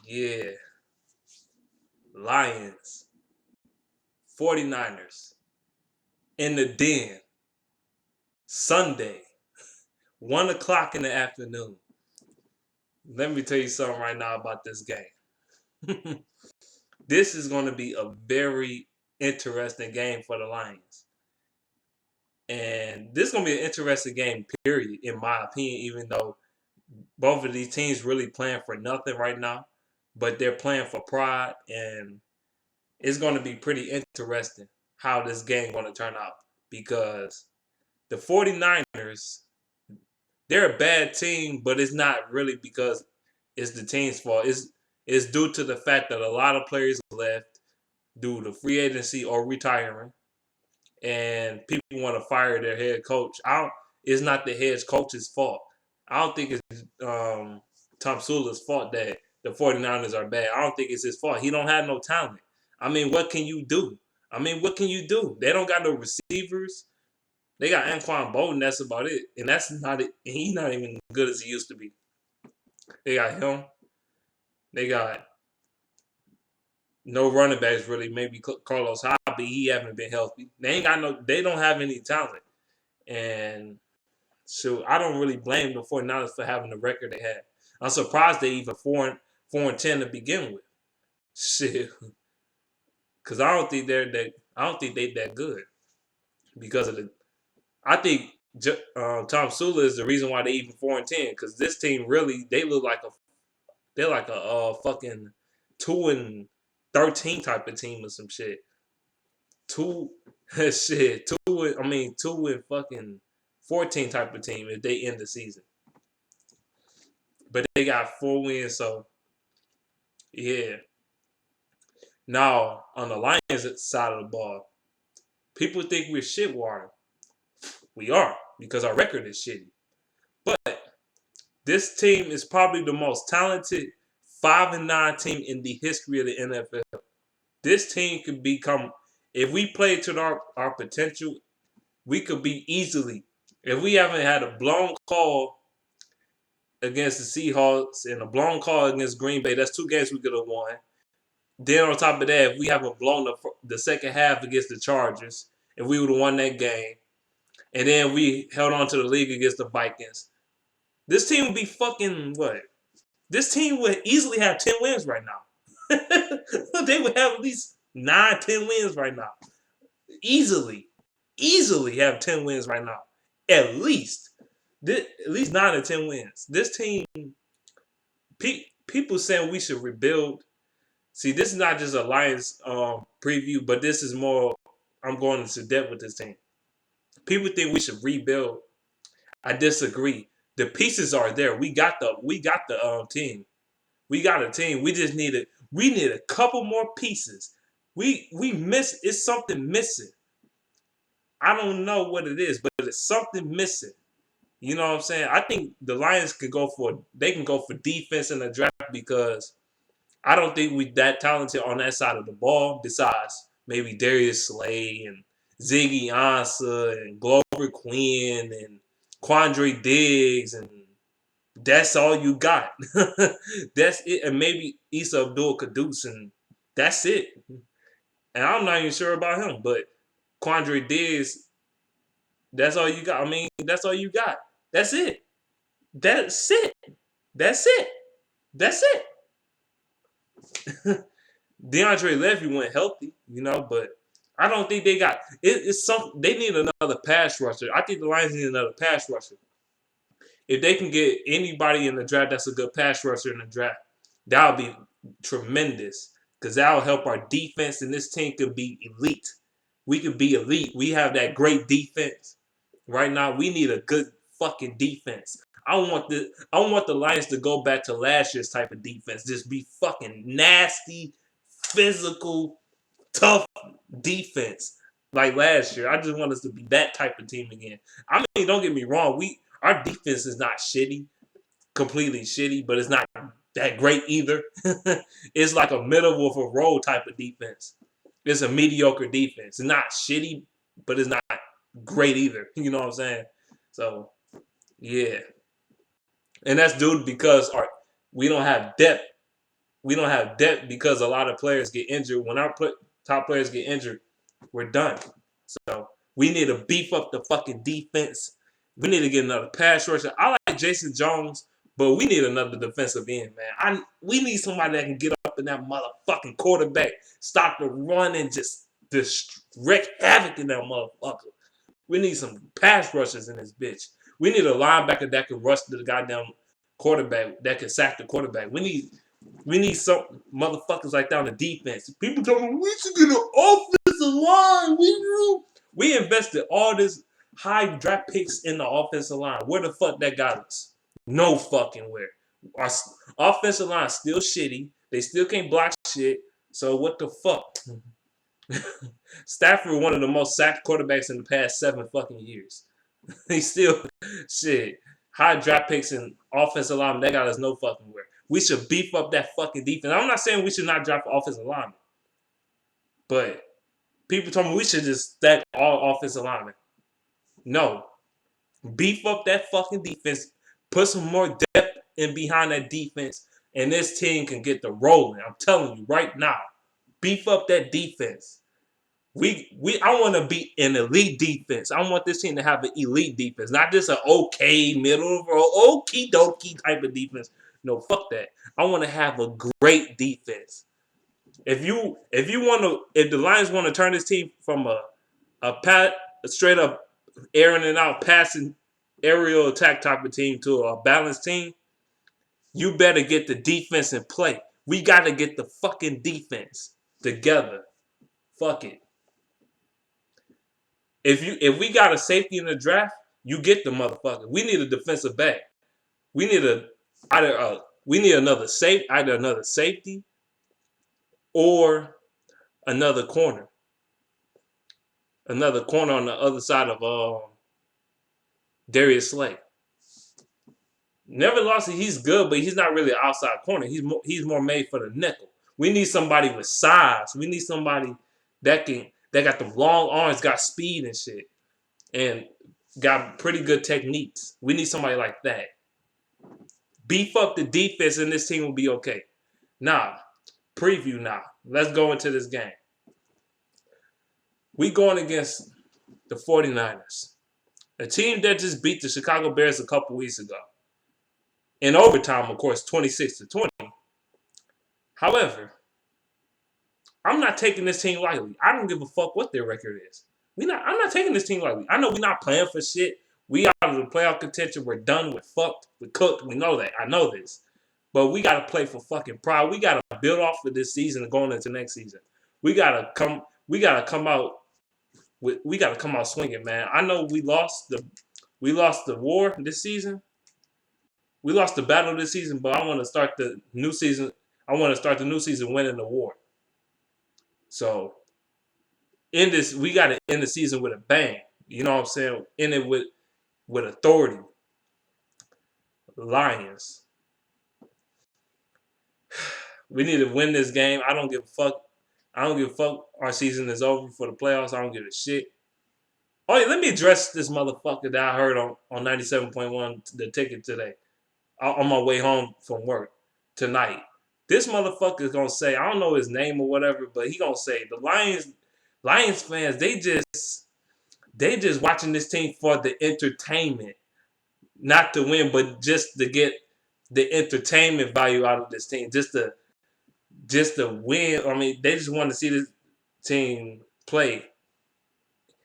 Yeah. Lions, 49ers in the den Sunday, 1 o'clock in the afternoon. Let me tell you something right now about this game. This is going to be a very interesting game for the Lions. And this is going to be an interesting game, period, in my opinion, even though both of these teams really playing for nothing right now, but they're playing for pride, and it's going to be pretty interesting how this game going to turn out because the 49ers, they're a bad team, but it's not really because it's the team's fault. It's due to the fact that a lot of players left due to free agency or retiring, and people want to fire their head coach. It's not the head coach's fault. I don't think it's Tom Sula's fault that the 49ers are bad. I don't think it's his fault. He don't have no talent. I mean, what can you do? What can you do? They don't got no receivers. They got Anquan Bolden. That's about it, and that's not it. And he's not even as good as he used to be. They got him. They got no running backs really. Maybe Carlos Hyde, but he haven't been healthy. They ain't got no. They don't have any talent, and so I don't really blame the 49ers for having the record they had. I'm surprised they even 4-10 to begin with. Shit, because I don't think they're that. I don't think they that good because of the. I think Tom Sula is the reason why they even 4-10 because this team really they're like a fucking 2-13 type of team or some shit. Two shit 2-14 type of team if they end the season. But they got 4 wins, so yeah. Now on the Lions side of the ball, people think we're shit water. We are because our record is shitty. But this team is probably the most talented 5-9 team in the history of the NFL. This team could become, if we play to our potential, we could be easily. If we haven't had a blown call against the Seahawks and a blown call against Green Bay, that's 2 games we could have won. Then on top of that, if we haven't blown the second half against the Chargers, if we would have won that game, and then we held on to the league against the Vikings, this team would be fucking what? This team would easily have 10 wins right now. They would have at least 9, 10 wins right now. Easily have 10 wins right now. At least 9 or 10 wins. This team, people saying we should rebuild. See, this is not just a Lions preview, but this is more. I'm going into depth with this team. People think we should rebuild. I disagree. The pieces are there. We got the team. We got a team. We just need a couple more pieces. We miss. It's something missing. I don't know what it is, but it's something missing. You know what I'm saying? I think the Lions can go for defense in the draft because I don't think we that talented on that side of the ball. Besides maybe Darius Slay and Ziggy Ansah and Glover Quinn and Quandre Diggs, and that's all you got. That's it, and maybe Issa Abdul Kadus, and that's it. And I'm not even sure about him, but Quandre Diggs, that's all you got. That's all you got. That's it. That's it. That's it. That's it. DeAndre Levy went healthy, but I don't think they got it's some. They need another pass rusher. I think the Lions need another pass rusher. If they can get anybody in the draft that's a good pass rusher in the draft, that would be tremendous because that will help our defense, and this team could be elite. We could be elite. We have that great defense. Right now, we need a good fucking defense. I want the Lions to go back to last year's type of defense. Just be fucking nasty, physical, tough defense like last year. I just want us to be that type of team again. Don't get me wrong. Our defense is not shitty, completely shitty, but it's not that great either. It's like a middle of a road type of defense. It's a mediocre defense. It's not shitty, but it's not great either. You know what I'm saying? So, yeah. And that's due because we don't have depth We don't have depth because a lot of players get injured. When our top players get injured, we're done. So we need to beef up the fucking defense. We need to get another pass rusher. I like Jason Jones, but we need another defensive end, man. We need somebody that can get up in that motherfucking quarterback, stop the run, and just wreak havoc in that motherfucker. We need some pass rushers in this bitch. We need a linebacker that can rush to the goddamn quarterback, that can sack the quarterback. We need some motherfuckers like that on the defense. People tell me we should get an offensive line. We invested all this high draft picks in the offensive line. Where the fuck that got us? No fucking where. Our offensive line is still shitty. They still can't block shit. So what the fuck? Stafford, one of the most sacked quarterbacks in the past 7 fucking years. He's still shit. High draft picks and offensive line, that got us no fucking where. We should beef up that fucking defense. I'm not saying we should not draft offensive linemen, but people told me we should just stack all offensive linemen. No. Beef up that fucking defense. Put some more depth in behind that defense, and this team can get the rolling. I'm telling you right now. Beef up that defense. I want to be an elite defense. I want this team to have an elite defense, not just an okay middle of okie dokie type of defense. No, fuck that. I want to have a great defense. If the Lions want to turn this team from a straight up airing it out, passing aerial attack type of team to a balanced team, you better get the defense in play. We got to get the fucking defense together. Fuck it. If we got a safety in the draft, you get the motherfucker. We need a defensive back. We need another safety or another corner. Another corner on the other side of Darius Slay. Never lost it. He's good, but he's not really an outside corner. He's more made for the nickel. We need somebody with size. We need somebody that got the long arms, got speed and shit, and got pretty good techniques. We need somebody like that. Beef up the defense, and this team will be okay. Now, preview now. Let's go into this game. We going against the 49ers, a team that just beat the Chicago Bears a couple weeks ago. In overtime, of course, 26-20. However, I'm not taking this team lightly. I don't give a fuck what their record is. I'm not taking this team lightly. I know we're not playing for shit. We out of the playoff contention. We're done. We're fucked. We're cooked. We know that. I know this. But we got to play for fucking pride. We got to build off of this season and going into next season. We got to come out swinging, man. I know we lost the war this season. We lost the battle this season, but I want to start the new season. I want to start the new season winning the war. So, we got to end the season with a bang. You know what I'm saying? End it with authority. Lions. We need to win this game. I don't give a fuck. Our season is over for the playoffs. I don't give a shit. Oh, yeah, let me address this motherfucker that I heard on 97.1, the ticket today, on my way home from work tonight. This motherfucker is going to say, I don't know his name or whatever, but he going to say, the Lions fans, they just watching this team for the entertainment. Not to win, but just to get the entertainment value out of this team. Just to win. I mean, they just want to see this team play.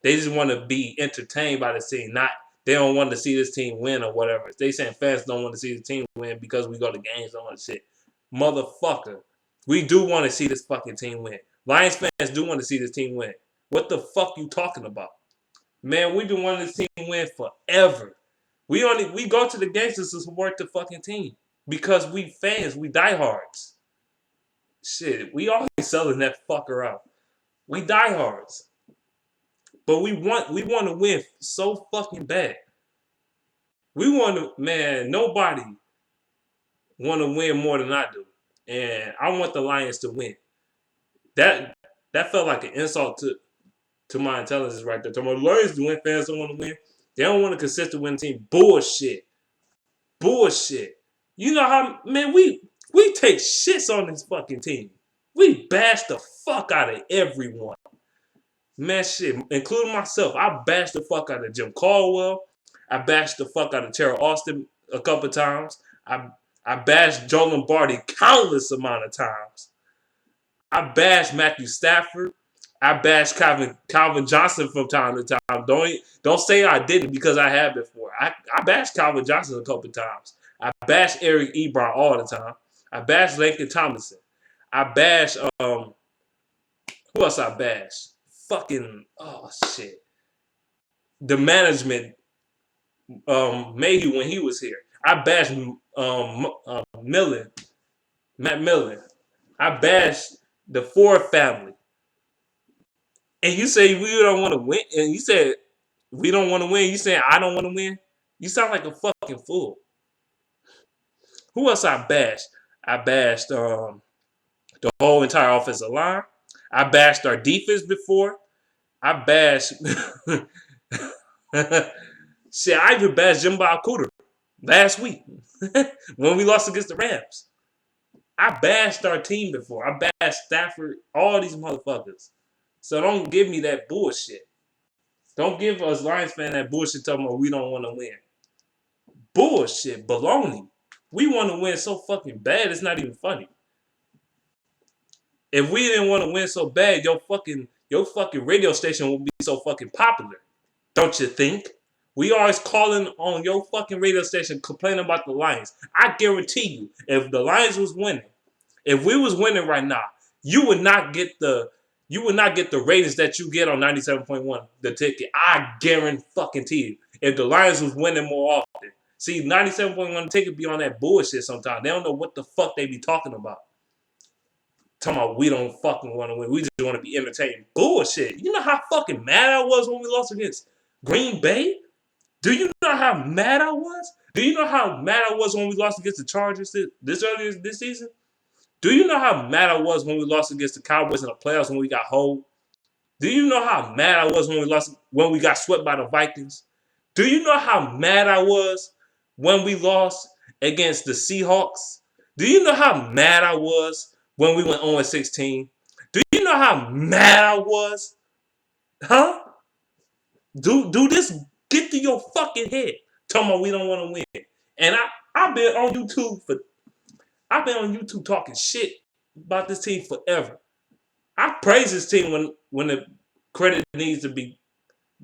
They just want to be entertained by this team. They don't want to see this team win or whatever. They saying fans don't want to see the team win because we go to games and all that shit. Motherfucker. We do want to see this fucking team win. Lions fans do want to see this team win. What the fuck you talking about? Man, we've been wanting this team to win forever. We go to the games to support the fucking team. Because we fans, we diehards. Shit, we always selling that fucker out. We diehards. But we want to win so fucking bad. Nobody want to win more than I do. And I want the Lions to win. That felt like an insult to my intelligence right there. The Lions to win, fans don't want to win. They don't want a consistent winning team. Bullshit. You know how, man, we We take shits on this fucking team. We bash the fuck out of everyone. Man, shit, including myself. I bashed the fuck out of Jim Caldwell. I bashed the fuck out of Terrell Austin a couple times. I bashed Joe Lombardi countless amount of times. I bashed Matthew Stafford. I bashed Calvin Johnson from time to time. Don't say I didn't because I have before. I bashed Calvin Johnson a couple times. I bashed Eric Ebron all the time. I bashed Laken Tomlinson. I bashed who else I bashed? Fucking shit. The management Mayhew when he was here. I bashed Matt Millen. I bashed the Ford family. And you say we don't want to win, and you said we don't want to win. You saying I don't want to win? You sound like a fucking fool. Who else I bashed? I bashed the whole entire offensive line. I bashed our defense before. I bashed shit. I even bashed Jimbo Cooter last week when we lost against the Rams. I bashed our team before. I bashed Stafford, all these motherfuckers. So don't give me that bullshit. Don't give us Lions fans that bullshit talking about we don't want to win. Bullshit, baloney. We want to win so fucking bad, it's not even funny. If we didn't want to win so bad, your fucking radio station would be so fucking popular. Don't you think? We always calling on your fucking radio station complaining about the Lions. I guarantee you, if the Lions was winning, if we was winning right now, you would not get the ratings that you get on 97.1 the ticket. I guarantee you. If the Lions was winning more often. See, 97.1 the ticket be on that bullshit sometimes. They don't know what the fuck they be talking about. Talking about we don't fucking want to win. We just want to be entertained. Bullshit. You know how fucking mad I was when we lost against Green Bay? Do you know how mad I was? Do you know how mad I was when we lost against the Chargers this earlier this season? Do you know how mad I was when we lost against the Cowboys in the playoffs when we got hold? Do you know how mad I was when we got swept by the Vikings? Do you know how mad I was when we lost against the Seahawks? Do you know how mad I was when we went 0-16? Do you know how mad I was? Huh? Do this get to your fucking head? Talking about we don't want to win. And I've been on YouTube talking shit about this team forever. I praise this team when the credit needs to be,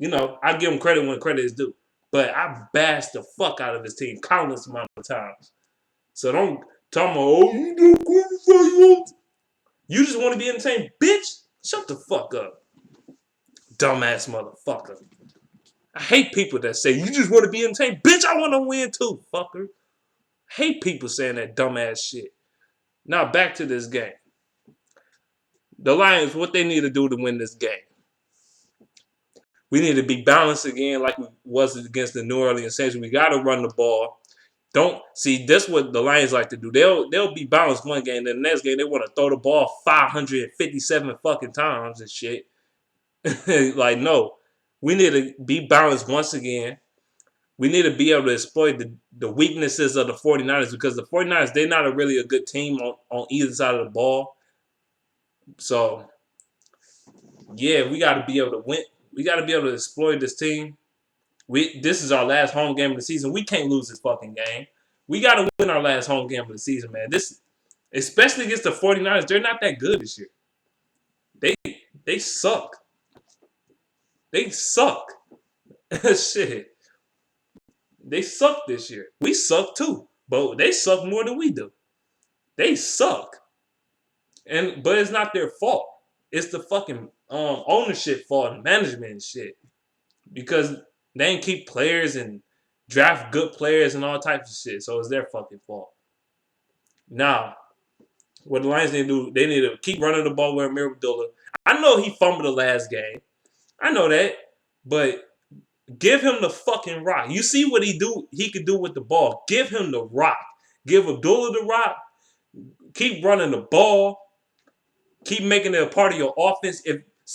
I give them credit when credit is due. But I bashed the fuck out of this team countless amount of times. So don't tell me, you just want to be entertained, bitch. Shut the fuck up, dumbass motherfucker. I hate people that say you just want to be entertained, bitch. I want to win too, fucker. I hate people saying that dumbass shit. Now back to this game. The Lions, what they need to do to win this game. We need to be balanced again like we was against the New Orleans Saints. We got to run the ball. Don't see that's what the Lions like to do. They'll be balanced one game, then the next game they want to throw the ball 557 fucking times and shit. Like, no. We need to be balanced once again. We need to be able to exploit the weaknesses of the 49ers because the 49ers, they're not really a good team on either side of the ball. So, yeah, we got to be able to win. We got to be able to exploit this team. This is our last home game of the season. We can't lose this fucking game. We got to win our last home game of the season, man. This, especially against the 49ers, they're not that good this year. They suck. They suck. Shit. They suck this year. We suck too. But they suck more than we do. They suck. But it's not their fault. It's the fucking ownership fault and management and shit. Because they ain't keep players and draft good players and all types of shit. So it's their fucking fault. Now, what the Lions need to do, they need to keep running the ball with Amir Abdullah. I know he fumbled the last game. I know that. But give him the fucking rock. You see what he could do with the ball. Give him the rock. Give Abdullah the rock. Keep running the ball. Keep making it a part of your offense.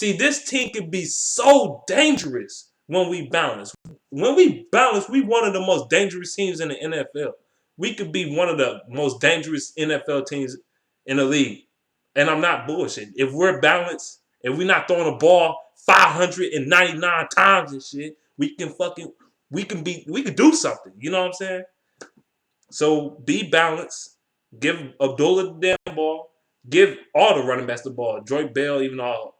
This team can be so dangerous when we balance. When we balance, we one of the most dangerous teams in the NFL. we could be one of the most dangerous NFL teams in the league. And I'm not bullshit. If we're balanced, if we're not throwing the ball 599 times and shit, we can do something. You know what I'm saying? So be balanced. Give Abdullah the damn ball. Give all the running backs the ball. Drake Bell, even all.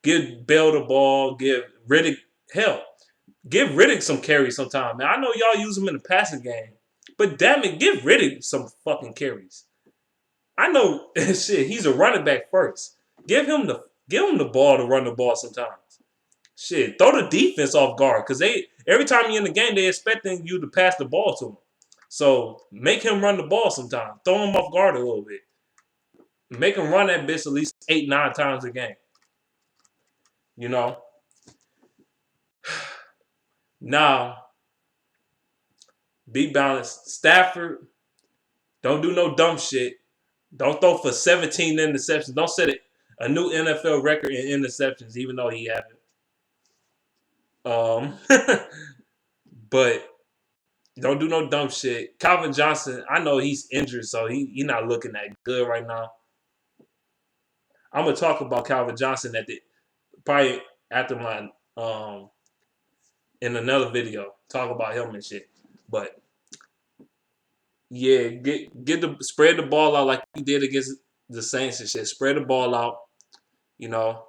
Give Bell the ball. Give Riddick hell. Give Riddick some carries sometime, man. I know y'all use him in the passing game, but damn it, give Riddick some fucking carries. I know shit. He's a running back first. Give him the ball to run the ball sometimes. Shit, throw the defense off guard because every time you're in the game, they expecting you to pass the ball to him. So make him run the ball sometime. Throw him off guard a little bit. Make him run that bitch at least 8-9 times a game. You know. Now, be balanced. Stafford, don't do no dumb shit. Don't throw for 17 interceptions. Don't set a new NFL record in interceptions, even though he haven't. But don't do no dumb shit. Calvin Johnson, I know he's injured, so he not looking that good right now. I'm gonna talk about Calvin Johnson probably after my in another video. Talk about him and shit. But yeah, spread the ball out like he did against the Saints and shit. Spread the ball out. You know,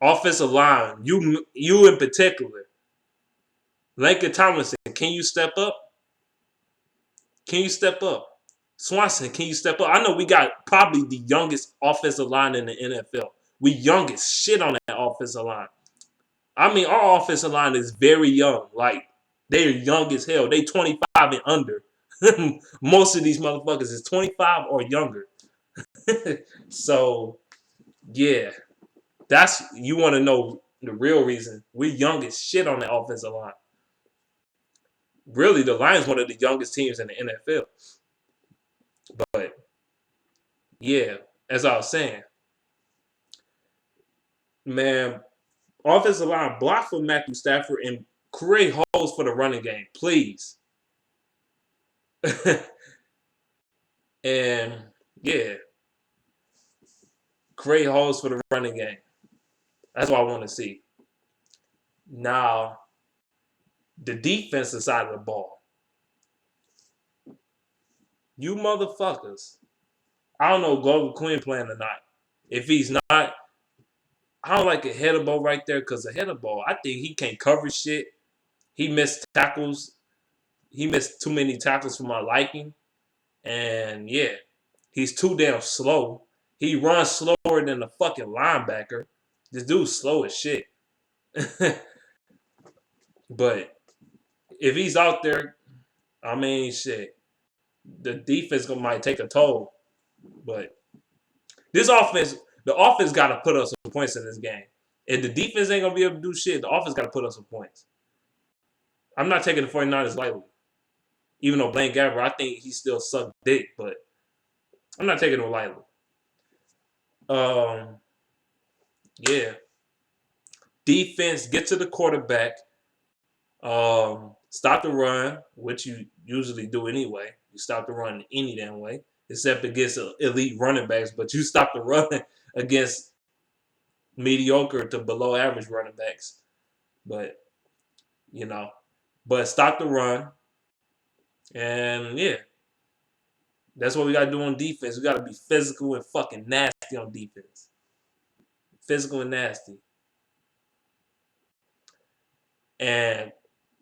offensive line. You in particular. Lincoln Tomlinson, can you step up? Can you step up? Swanson, can you step up? I know we got probably the youngest offensive line in the NFL. We youngest shit on that offensive line. I mean, our offensive line is very young. Like, they're young as hell. They 25 and under. Most of these motherfuckers is 25 or younger. So, yeah. You want to know the real reason. We're young as shit on that offensive line. Really, the Lions one of the youngest teams in the NFL. But, yeah, as I was saying, man, offensive line, block for Matthew Stafford and create holes for the running game, please. And, yeah, create holes for the running game. That's what I want to see. Now, the defensive side of the ball. You motherfuckers. I don't know if Glover Quinn playing or not. If he's not, I don't like a header ball right there because a header ball, I think he can't cover shit. He missed tackles. He missed too many tackles for my liking. And, yeah, he's too damn slow. He runs slower than a fucking linebacker. This dude's slow as shit. But if he's out there, I mean, shit, the defense might take a toll. But this offense, the offense got to put up some points in this game. If the defense ain't going to be able to do shit, the offense got to put up some points. I'm not taking the 49ers lightly. Even though Blaine Gabbert, I think he still sucked dick, but I'm not taking him lightly. Yeah. Defense, get to the quarterback. Stop the run, which you usually do anyway. You stop the run any damn way, except against elite running backs. But you stop the run against mediocre to below average running backs. But, stop the run. And, yeah. That's what we got to do on defense. We got to be physical and fucking nasty on defense. Physical and nasty. And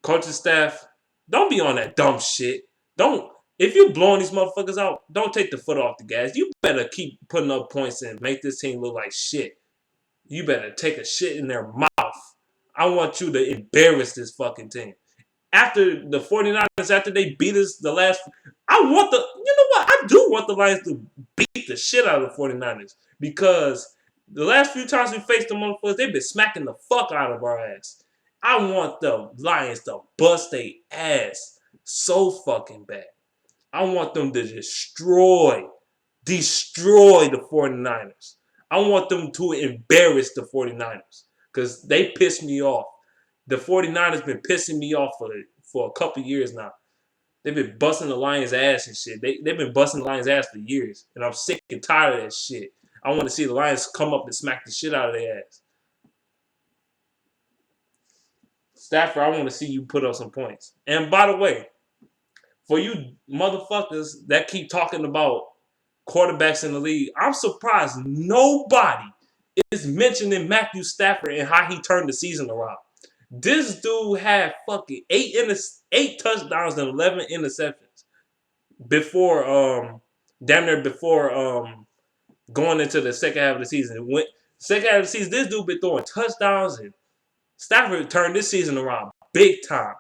coaching staff, don't be on that dumb shit. If you blowing these motherfuckers out, don't take the foot off the gas. You better keep putting up points and make this team look like shit. You better take a shit in their mouth. I want you to embarrass this fucking team. After the 49ers, after they beat us you know what? I do want the Lions to beat the shit out of the 49ers because the last few times we faced the motherfuckers, they've been smacking the fuck out of our ass. I want the Lions to bust their ass so fucking bad. I want them to destroy the 49ers. I want them to embarrass the 49ers because they pissed me off. The 49ers been pissing me off for a couple years now. They've been busting the Lions' ass and shit. They've been busting the Lions' ass for years, and I'm sick and tired of that shit. I want to see the Lions come up and smack the shit out of their ass. Stafford, I want to see you put up some points. And by the way, for you motherfuckers that keep talking about quarterbacks in the league, I'm surprised nobody is mentioning Matthew Stafford and how he turned the season around. This dude had fucking eight touchdowns and 11 interceptions before damn near before going into the second half of the season. Second half of the season, this dude been throwing touchdowns, and Stafford turned this season around big time.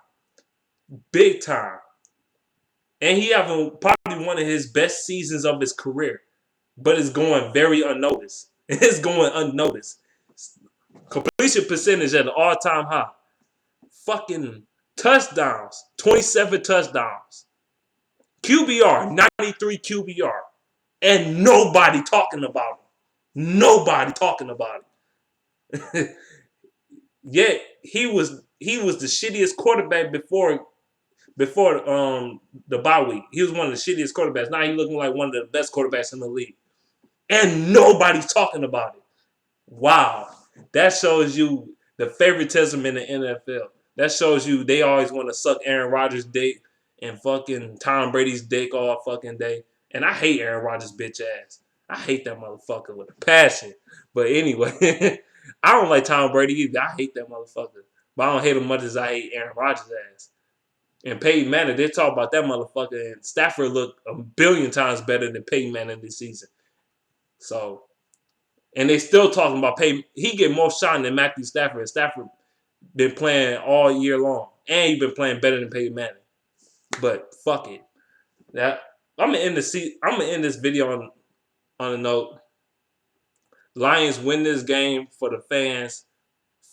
Big time. And he having probably one of his best seasons of his career. But it's going very unnoticed. It's going unnoticed. Completion percentage at an all-time high. Fucking touchdowns. 27 touchdowns. QBR. 93 QBR. And nobody talking about him. Nobody talking about him. Yet he was the shittiest quarterback before the bye week. He was one of the shittiest quarterbacks. Now he's looking like one of the best quarterbacks in the league. And nobody's talking about it. Wow. That shows you the favoritism in the NFL. That shows you they always want to suck Aaron Rodgers' dick and fucking Tom Brady's dick all fucking day. And I hate Aaron Rodgers' bitch ass. I hate that motherfucker with a passion. But anyway, I don't like Tom Brady either. I hate that motherfucker. But I don't hate him much as I hate Aaron Rodgers' ass. And Peyton Manning, they talk about that motherfucker, and Stafford looked a billion times better than Peyton Manning this season. So, and they still talking about Peyton. He get more shot than Matthew Stafford. And Stafford been playing all year long, and he been playing better than Peyton Manning. But fuck it. I'm gonna end this video on a note. Lions win this game for the fans.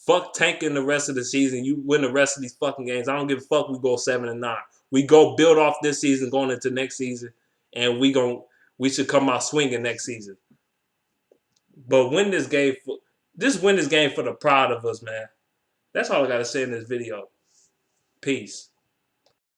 Fuck tanking the rest of the season. You win the rest of these fucking games. I don't give a fuck. We go 7-9. We go build off this season going into next season, and we should come out swinging next season. But win this game for the pride of us, man. That's all I gotta say in this video. Peace.